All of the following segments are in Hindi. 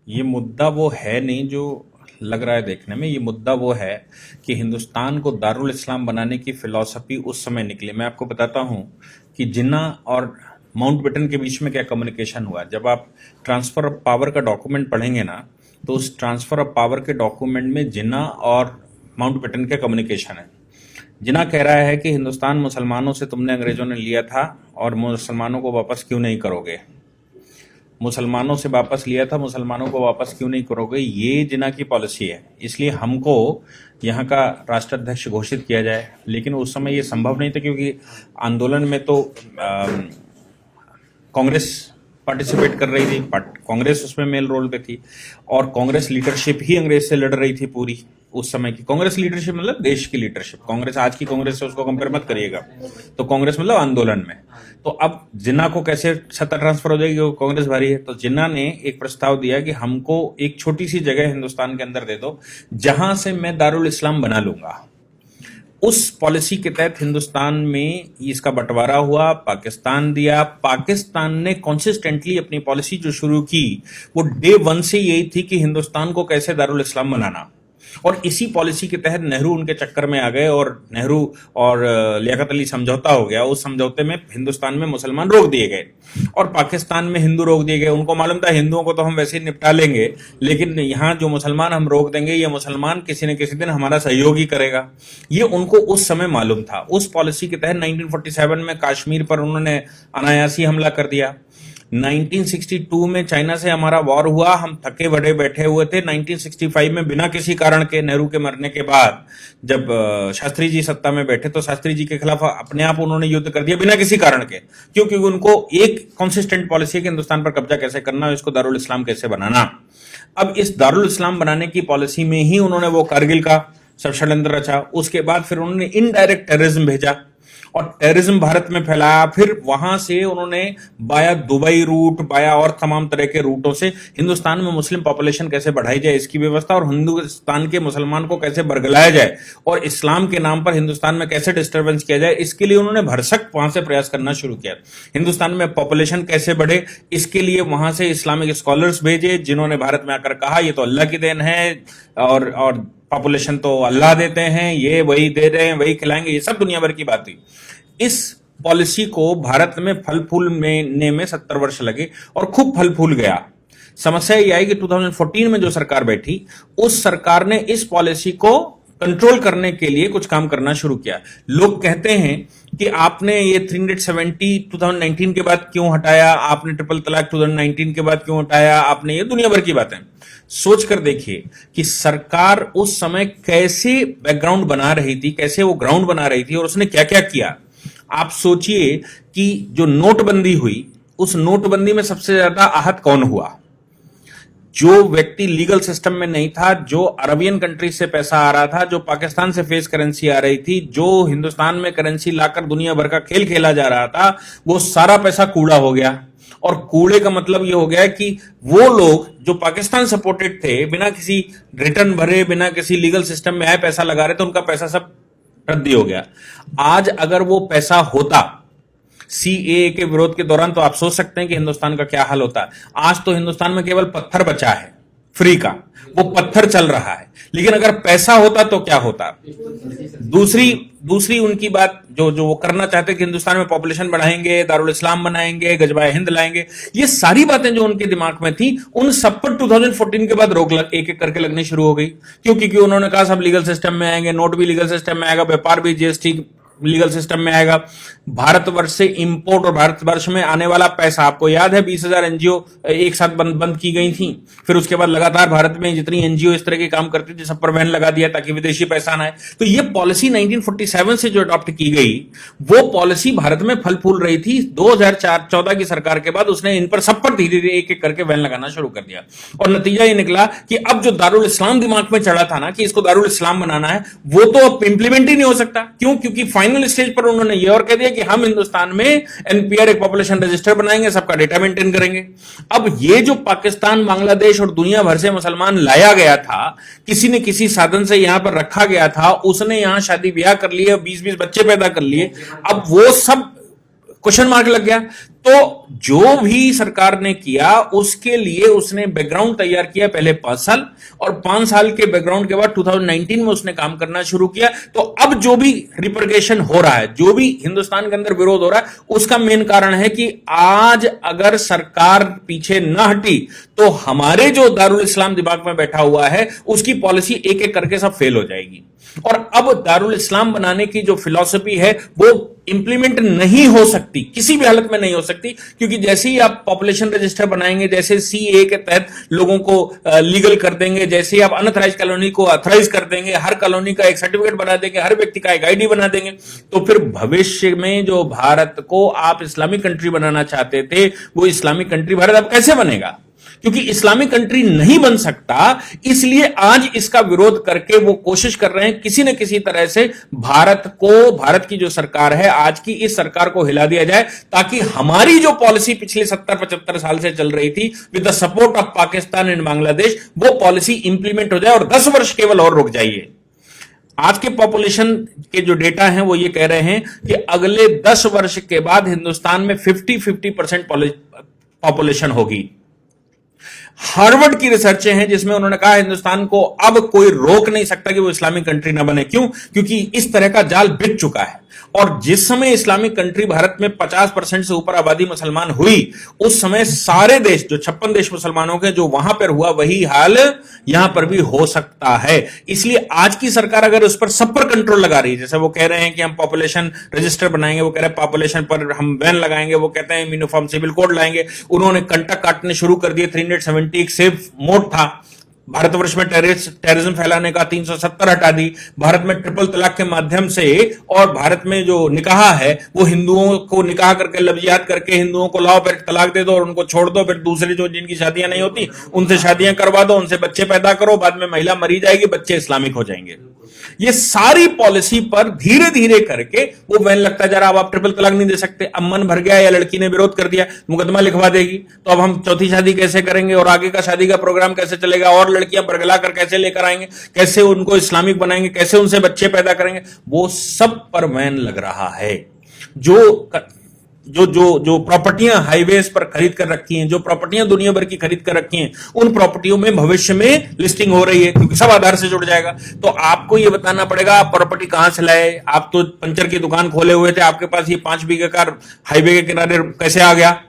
ये मुद्दा वो है नहीं जो लग रहा है देखने में। ये मुद्दा वो है कि हिंदुस्तान को दारुल इस्लाम बनाने की फिलॉसफी उस समय निकली। मैं आपको बताता हूँ कि जिन्ना और माउंटबेटन के बीच में क्या कम्युनिकेशन हुआ। जब आप ट्रांसफर ऑफ पावर का डॉक्यूमेंट पढ़ेंगे ना, तो उस ट्रांसफर ऑफ पावर के डॉक्यूमेंट में जिन्ना और माउंटबेटन का कम्युनिकेशन है। जिन्ना कह रहा है कि हिंदुस्तान मुसलमानों से तुमने अंग्रेजों ने लिया था और मुसलमानों को वापस क्यों नहीं करोगे। मुसलमानों से वापस लिया था, मुसलमानों को वापस क्यों नहीं करोगे, ये जिन्ना की पॉलिसी है। इसलिए हमको यहाँ का राष्ट्राध्यक्ष घोषित किया जाए। लेकिन उस समय ये संभव नहीं था क्योंकि आंदोलन में तो कांग्रेस पार्टिसिपेट कर रही थी, कांग्रेस उसमें मेल रोल पे थी और कांग्रेस लीडरशिप ही अंग्रेज से लड़ रही थी पूरी। उस समय की कांग्रेस लीडरशिप मतलब देश की लीडरशिप। कांग्रेस आज की कांग्रेस से उसको कंपेयर मत करिएगा। तो कांग्रेस मतलब आंदोलन में। तो अब जिन्ना को कैसे सत्ता ट्रांसफर हो जाएगी, वो कांग्रेस भारी है। तो जिन्ना ने एक प्रस्ताव दिया कि हमको एक छोटी सी जगह हिंदुस्तान के अंदर दे दो जहां से मैं दारुल इस्लाम बना लूंगा। उस पॉलिसी के तहत हिंदुस्तान में इसका बंटवारा हुआ, पाकिस्तान दिया। पाकिस्तान ने कंसिस्टेंटली अपनी पॉलिसी जो शुरू की वो डे वन से यही थी कि हिंदुस्तान को कैसे दारुल इस्लाम बनाना। और इसी पॉलिसी के तहत नेहरू उनके चक्कर में आ गए और नेहरू और लियाकत अली समझौता हो गया। उस समझौते में हिंदुस्तान में मुसलमान रोक दिए गए और पाकिस्तान में हिंदू रोक दिए गए। उनको मालूम था हिंदुओं को तो हम वैसे ही निपटा लेंगे, लेकिन यहाँ जो मुसलमान हम रोक देंगे, ये मुसलमान किसी न किसी दिन हमारा सहयोग ही करेगा। ये उनको उस समय मालूम था। उस पॉलिसी के तहत 1947 में कश्मीर पर उन्होंने अनायासी हमला कर दिया। 1962 में चाइना से हमारा वॉर हुआ, हम थके बड़े बैठे हुए थे। 1965 में बिना किसी कारण के, नेहरू के मरने के बाद जब शास्त्री जी सत्ता में बैठे, तो शास्त्री जी के खिलाफ अपने आप उन्होंने युद्ध कर दिया बिना किसी कारण के। क्योंकि उनको एक कंसिस्टेंट पॉलिसी है कि हिंदुस्तान पर कब्जा कैसे करना, इसको दारुल इस्लाम कैसे बनाना। अब इस दारुल इस्लाम बनाने की पॉलिसी में ही उन्होंने वो कारगिल का सब षड्यंत्र रचा। उसके बाद फिर उन्होंने इनडायरेक्ट टेररिज्म भेजा और टेररिज्म भारत में फैलाया। फिर वहां से उन्होंने बाया दुबई रूट, बाया और तमाम तरह के रूटों से हिंदुस्तान में मुस्लिम पॉपुलेशन कैसे बढ़ाई जाए इसकी व्यवस्था, और हिंदुस्तान के मुसलमान को कैसे बरगलाया जाए और इस्लाम के नाम पर हिंदुस्तान में कैसे डिस्टर्बेंस किया जाए, इसके लिए उन्होंने भरसक वहां से प्रयास करना शुरू किया। हिंदुस्तान में पॉपुलेशन कैसे बढ़े, इसके लिए वहां से इस्लामिक स्कॉलर्स भेजे जिन्होंने भारत में आकर कहा ये तो अल्लाह की देन है और पॉपुलेशन तो अल्लाह देते हैं, ये वही दे रहे हैं, वही खिलाएंगे, ये सब दुनिया भर की बात थी। इस पॉलिसी को भारत में फल फूलने में 70 वर्ष लगे और खूब फल फूल गया। समस्या ये आई कि 2014 में जो सरकार बैठी, उस सरकार ने इस पॉलिसी को कंट्रोल करने के लिए कुछ काम करना शुरू किया। लोग कहते हैं कि आपने ये 370 2019 के बाद क्यों हटाया, आपने ट्रिपल तलाक 2019 के बाद क्यों हटाया, आपने ये दुनिया भर की बातें। सोच कर देखिए कि सरकार उस समय कैसे बैकग्राउंड बना रही थी, कैसे वो ग्राउंड बना रही थी और उसने क्या क्या किया। आप सोचिए कि जो नोटबंदी हुई, उस नोटबंदी में सबसे ज्यादा आहत कौन हुआ? जो व्यक्ति लीगल सिस्टम में नहीं था, जो अरबियन कंट्री से पैसा आ रहा था, जो पाकिस्तान से फेस करेंसी आ रही थी, जो हिंदुस्तान में करेंसी लाकर दुनिया भर का खेल खेला जा रहा था, वो सारा पैसा कूड़ा हो गया। और कूड़े का मतलब ये हो गया कि वो लोग जो पाकिस्तान सपोर्टेड थे, बिना किसी रिटर्न भरे, बिना किसी लीगल सिस्टम में आए पैसा लगा रहे थे, उनका पैसा सब रद्दी हो गया। आज अगर वो पैसा होता सीएए के विरोध के दौरान, तो आप सोच सकते हैं कि हिंदुस्तान का क्या हाल होता। आज तो हिंदुस्तान में केवल पत्थर बचा है फ्री का, वो पत्थर चल रहा है। लेकिन अगर पैसा होता तो क्या होता? दूसरी उनकी बात जो वो करना चाहते कि हिंदुस्तान में पॉपुलेशन बढ़ाएंगे, दारुल इस्लाम बनाएंगे, गजबाए हिंद लाएंगे, ये सारी बातें जो उनके दिमाग में थी, उन सब पर 2014 के बाद रोक एक एक करके लगनी शुरू हो गई। क्योंकि उन्होंने कहा सब लीगल सिस्टम में आएंगे, नोट भी लीगल सिस्टम में आएगा, व्यापार भी जीएसटी लीगल सिस्टम में आएगा, भारतवर्ष से इंपोर्ट और भारतवर्ष में आने वाला पैसा, आपको याद है 20,000 एनजीओ एक साथ बंद की गई थी। फिर उसके बाद लगातार भारत में जितनी एनजीओ इस तरह के काम करती थी, सब पर बैन लगा दिया ताकि विदेशी पैसा ना आए। तो ये पॉलिसी 1947 से जो अडॉप्ट की गई, वो पॉलिसी भारत में फल फूल रही थी। 2014 की सरकार के बाद उसने इन पर सब पर धीरे धीरे एक एक करके बैन लगाना शुरू कर दिया और नतीजा ये निकला कि अब जो दारुल इस्लाम दिमाग में चढ़ा था ना कि इसको दारुल इस्लाम बनाना है, वो तो अब इंप्लीमेंट ही नहीं हो सकता। क्यों? क्योंकि फाइनल स्टेज पर उन्होंने ये और कह दिया कि हम हिंदुस्तान में एनपीआर एक पॉपुलेशन रजिस्टर बनाएंगे, सबका डेटा मेंटेन करेंगे। अब ये जो पाकिस्तान, बांग्लादेश और दुनिया भर से मुसलमान लाया गया था, किसी ने किसी साधन से यहां पर रखा गया था, उसने यहां शादी ब्याह कर लिए, 20-20 बच्चे पैदा कर लिए, अब वो सब क्वेश्चन मार्क लग गया। तो जो भी सरकार ने किया उसके लिए उसने बैकग्राउंड तैयार किया पहले 5 साल, और 5 साल के बैकग्राउंड के बाद 2019 में उसने काम करना शुरू किया। तो अब जो भी रिपरकेशन हो रहा है, जो भी हिंदुस्तान के अंदर विरोध हो रहा है, उसका मेन कारण है कि आज अगर सरकार पीछे न हटी तो हमारे जो दारुल इस्लाम दिमाग में बैठा हुआ है उसकी पॉलिसी एक एक करके सब फेल हो जाएगी। और अब दारुल इस्लाम बनाने की जो फिलॉसफी है वो इंप्लीमेंट नहीं हो सकती, किसी भी हालत में नहीं हो सकती, क्योंकि जैसे ही आप पॉपुलेशन रजिस्टर बनाएंगे, जैसे सीए के तहत लोगों को लीगल कर देंगे, जैसे ही आप अनऑथराइज कॉलोनी को ऑथराइज कर देंगे, हर कॉलोनी का एक सर्टिफिकेट बना देंगे, हर व्यक्ति का एक आईडी बना देंगे, तो फिर भविष्य में जो भारत को आप इस्लामिक कंट्री बनाना चाहते थे वो इस्लामिक कंट्री भारत अब कैसे बनेगा? क्योंकि इस्लामिक कंट्री नहीं बन सकता, इसलिए आज इसका विरोध करके वो कोशिश कर रहे हैं किसी न किसी तरह से भारत की जो सरकार है, आज की इस सरकार को हिला दिया जाए, ताकि हमारी जो पॉलिसी पिछले 70-75 साल से चल रही थी with the support of Pakistan and Bangladesh, वो पॉलिसी इंप्लीमेंट हो जाए और 10 वर्ष केवल और रुक जाइए। आज के पॉपुलेशन के जो डेटा हैं वो ये कह रहे हैं कि अगले 10 वर्ष के बाद हिंदुस्तान में 50% पॉपुलेशन होगी। हार्वर्ड की रिसर्चें हैं जिसमें उन्होंने कहा हिंदुस्तान को अब कोई रोक नहीं सकता कि वो इस्लामिक कंट्री ना बने। क्यों? क्योंकि इस तरह का जाल बिछ चुका है। और जिस समय इस्लामिक कंट्री भारत में 50% से ऊपर आबादी मुसलमान हुई, उस समय सारे देश जो 56 देश मुसलमानों के जो वहां पर हुआ, वही हाल यहां पर भी हो सकता है। इसलिए आज की सरकार अगर उस पर सब पर कंट्रोल लगा रही है, जैसे वो कह रहे हैं कि हम पॉपुलेशन रजिस्टर बनाएंगे, वो कह रहे हैं पॉपुलेशन पर हम बैन लगाएंगे, वो कहते हैं यूनिफॉर्म सिविल कोड लाएंगे, उन्होंने कंटक काटने शुरू कर दिए। 370 एक सेफ मोड था भारतवर्ष में टेररिज्म फैलाने का, 370 हटा दी। भारत में ट्रिपल तलाक के माध्यम से, और भारत में जो निकाह है वो हिंदुओं को निकाह करके लफ्जियात करके हिंदुओं को लाओ, फिर तलाक दे दो और उनको छोड़ दो, फिर दूसरे जो जिनकी शादियां नहीं होती उनसे शादियां करवा दो, उनसे बच्चे पैदा करो, बाद में महिला मरी जाएगी, बच्चे इस्लामिक हो जाएंगे। ये सारी पॉलिसी पर धीरे धीरे करके वो बैन लगता जा रहा। अब आप ट्रिपल तलाक नहीं दे सकते, अब मन भर गया या लड़की ने विरोध कर दिया, मुकदमा लिखवा देगी, तो अब हम चौथी शादी कैसे करेंगे और आगे का शादी का प्रोग्राम कैसे चलेगा, और लड़कियां बरगला कर कैसे लेकर आएंगे, कैसे उनको इस्लामिक बनाएंगे, कैसे उनसे बच्चे पैदा करेंगे, वो सब पर बैन लग रहा है। जो प्रॉपर्टियां हाईवेज पर खरीद कर रखी हैं, जो प्रॉपर्टियां दुनिया भर की खरीद कर रखी हैं, उन प्रॉपर्टियों में भविष्य में लिस्टिंग हो रही है, क्योंकि सब आधार से जुड़ जाएगा। तो आपको यह बताना पड़ेगा आप प्रॉपर्टी कहां से लाए, आप तो पंचर की दुकान खोले हुए थे, आपके पास ये 5 बीघे का हाईवे के किनारे कैसे आ गया?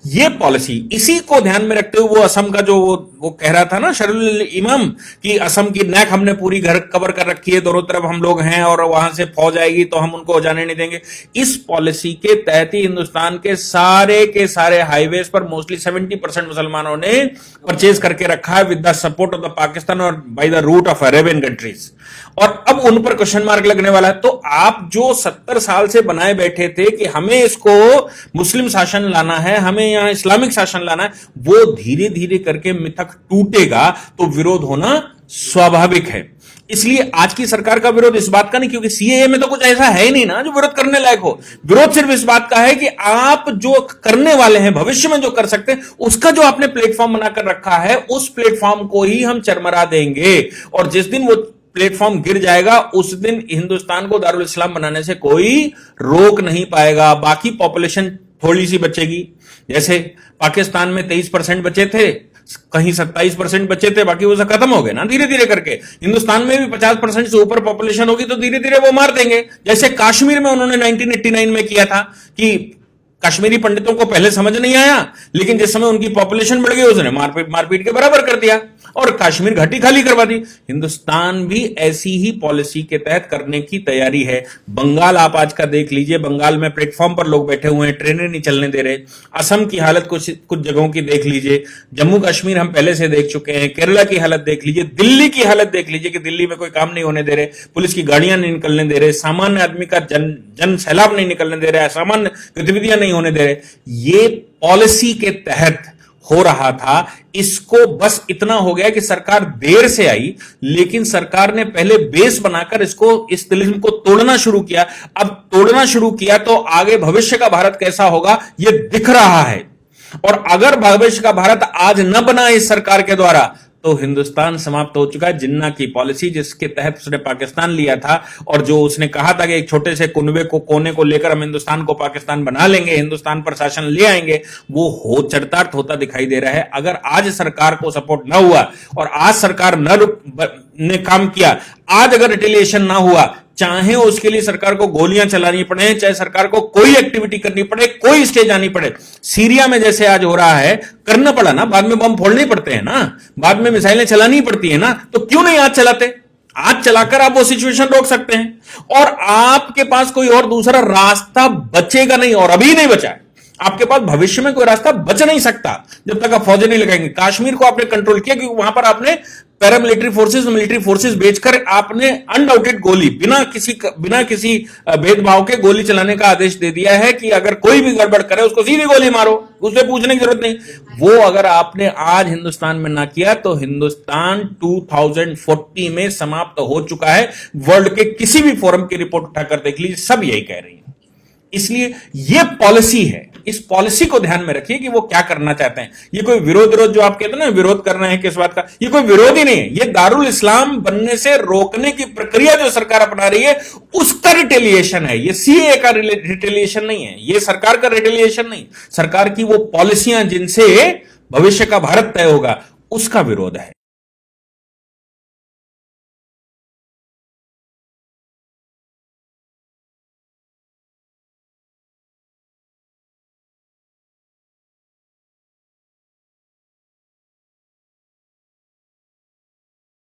ये पॉलिसी, इसी को ध्यान में रखते हुए वो असम का जो वो कह रहा था ना शरुल इमाम, कि असम की नैक हमने पूरी घर कवर कर रखी है, दोनों तरफ हम लोग हैं और वहां से फौज आएगी तो हम उनको जाने नहीं देंगे। इस पॉलिसी के तहत ही हिंदुस्तान के सारे हाईवेज पर मोस्टली 70% मुसलमानों ने परचेज करके रखा है with the support of the Pakistan और by the route of Arabian countries. और अब उन पर क्वेश्चन मार्क लगने वाला है। तो आप जो 70 साल से बनाए बैठे थे कि हमें इसको मुस्लिम शासन लाना है, हमें यहां इस्लामिक शासन लाना है, वो धीरे धीरे करके मिथक टूटेगा तो विरोध होना स्वाभाविक है। इसलिए आज की सरकार का विरोध इस बात का नहीं, क्योंकि सीएए में तो कुछ ऐसा है ही नहीं ना जो विरोध करने लायक हो। विरोध सिर्फ इस बात का है कि आप जो करने वाले हैं, भविष्य में जो कर सकते हैं, उसका जो आपने प्लेटफॉर्म बनाकर रखा है, उस प्लेटफॉर्म को ही हम चरमरा देंगे। और जिस दिन वो प्लेटफॉर्म गिर जाएगा उस दिन हिंदुस्तान को दारुल इस्लाम बनाने से कोई रोक नहीं पाएगा। बाकी पॉपुलेशन थोड़ी सी बचेगी, जैसे पाकिस्तान में 23% बचे थे, कहीं 27% बचे थे, बाकी वो सब खत्म हो गए ना धीरे धीरे करके। हिंदुस्तान में भी 50% से ऊपर पॉपुलेशन होगी तो धीरे धीरे वो मार देंगे। जैसे कश्मीर में उन्होंने 1989 में किया था कि कश्मीरी पंडितों को पहले समझ नहीं आया, लेकिन जिस समय उनकी पॉपुलेशन बढ़ गई उसने मारपीट के बराबर कर दिया और कश्मीर घाटी खाली करवा दी। हिंदुस्तान भी ऐसी ही पॉलिसी के तहत करने की तैयारी है। बंगाल आप आज का देख लीजिए, बंगाल में प्लेटफॉर्म पर लोग बैठे हुए हैं, ट्रेनें नहीं चलने दे रहे। असम की हालत कुछ जगहों की देख लीजिए, जम्मू कश्मीर हम पहले से देख चुके हैं, केरला की हालत देख लीजिए, दिल्ली की हालत देख लीजिए कि दिल्ली में कोई काम नहीं होने दे रहे, पुलिस की गाड़ियां नहीं निकलने दे रहे, सामान्य आदमी का जन सैलाब नहीं निकलने दे रहे, असामान्य गतिविधियां नहीं होने दे रहे। ये पॉलिसी के तहत हो रहा था। इसको बस इतना हो गया कि सरकार देर से आई, लेकिन सरकार ने पहले बेस बनाकर इस तिलिस्म को तोड़ना शुरू किया। अब तोड़ना शुरू किया तो आगे भविष्य का भारत कैसा होगा यह दिख रहा है। और अगर भविष्य का भारत आज न बना इस सरकार के द्वारा तो हिंदुस्तान समाप्त हो चुका है। जिन्ना की पॉलिसी जिसके तहत उसने पाकिस्तान लिया था और जो उसने कहा था कि एक छोटे से कुनबे को कोने को लेकर हम हिंदुस्तान को पाकिस्तान बना लेंगे, हिंदुस्तान पर शासन ले आएंगे, वो हो चरितार्थ होता दिखाई दे रहा है। अगर आज सरकार को सपोर्ट ना हुआ और आज सरकार ने काम किया, आज अगर रिटेलिएशन ना हुआ, चाहे उसके लिए सरकार को गोलियां चलानी पड़े, चाहे सरकार को कोई एक्टिविटी करनी पड़े, कोई स्टेज आनी पड़े, सीरिया में जैसे आज हो रहा है, करना पड़ा ना, बाद में बम फोड़ने पड़ते हैं ना, बाद में मिसाइलें चलानी पड़ती है ना, तो क्यों नहीं आज चलाते? आज चलाकर आप वो सिचुएशन रोक सकते हैं और आपके पास कोई और दूसरा रास्ता बचेगा नहीं, और अभी नहीं बचा है। आपके पास भविष्य में कोई रास्ता बच नहीं सकता जब तक आप फौजें नहीं लगाएंगे। कश्मीर को आपने कंट्रोल किया क्योंकि वहां पर आपने पैरामिलिट्री फोर्सेस, मिलिट्री फोर्सेस भेजकर आपने अनडाउटेड गोली बिना किसी भेदभाव के गोली चलाने का आदेश दे दिया है कि अगर कोई भी गड़बड़ करे उसको सीधी गोली मारो, उससे पूछने की जरूरत नहीं। वो अगर आपने आज हिंदुस्तान में ना किया तो हिंदुस्तान 2040 में समाप्त हो चुका है। वर्ल्ड के किसी भी फोरम की रिपोर्ट उठाकर देख लीजिए, सब यही कह रही है। इसलिए यह पॉलिसी है, इस पॉलिसी को ध्यान में रखिए कि वो क्या करना चाहते हैं। ये कोई विरोध जो आप कहते हैं ना, विरोध कर रहे हैं किस बात का, ये कोई विरोध ही नहीं है। ये दारुल इस्लाम बनने से रोकने की प्रक्रिया जो सरकार अपना रही है उसका रिटेलिएशन है। ये सीए का रिटेलिएशन नहीं है, ये सरकार का रिटेलिएशन नहीं, सरकार की वो पॉलिसियां जिनसे भविष्य का भारत तय होगा उसका विरोध है।